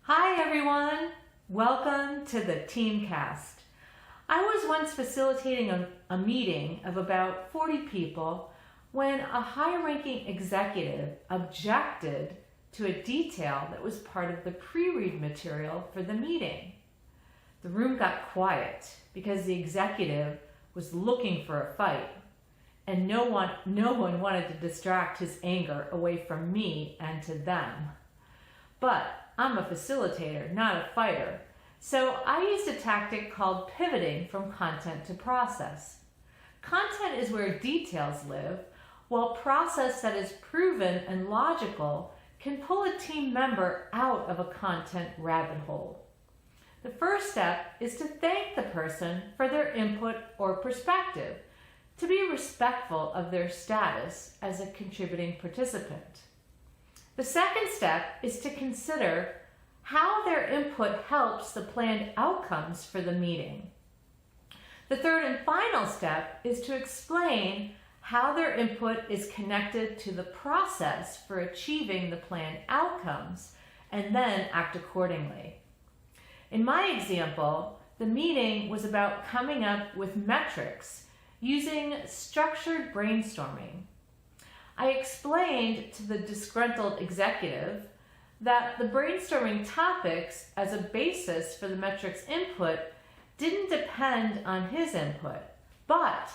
Hi everyone! Welcome to the Teamcast. I was once facilitating a meeting of about 40 people when a high-ranking executive objected to a detail that was part of the pre-read material for the meeting. The room got quiet because the executive was looking for a fight, and no one wanted to distract his anger away from me and to them. But I'm a facilitator, not a fighter, so I used a tactic called pivoting from content to process. Content is where details live, while process that is proven and logical can pull a team member out of a content rabbit hole. The first step is to thank the person for their input or perspective, to be respectful of their status as a contributing participant. The second step is to consider how their input helps the planned outcomes for the meeting. The third and final step is to explain how their input is connected to the process for achieving the planned outcomes, and then act accordingly. In my example, the meeting was about coming up with metrics using structured brainstorming. I explained to the disgruntled executive that the brainstorming topics as a basis for the metrics input didn't depend on his input, but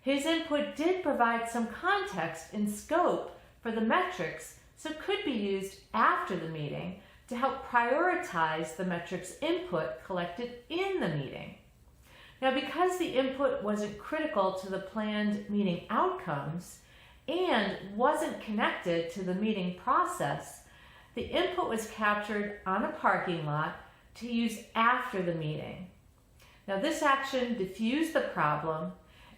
his input did provide some context and scope for the metrics, so could be used after the meeting to help prioritize the metrics input collected in the meeting. Now, because the input wasn't critical to the planned meeting outcomes and wasn't connected to the meeting process, the input was captured on a parking lot to use after the meeting. Now, this action diffused the problem,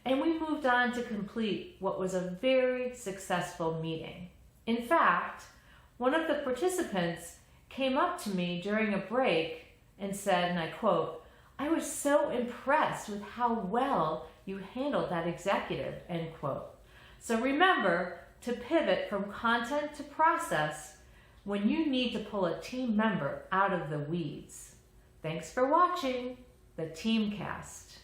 and we moved on to complete what was a very successful meeting. In fact, one of the participants came up to me during a break and said, and I quote, "I was so impressed with how well you handled that executive," end quote. So remember to pivot from content to process when you need to pull a team member out of the weeds. Thanks for watching the Teamcast.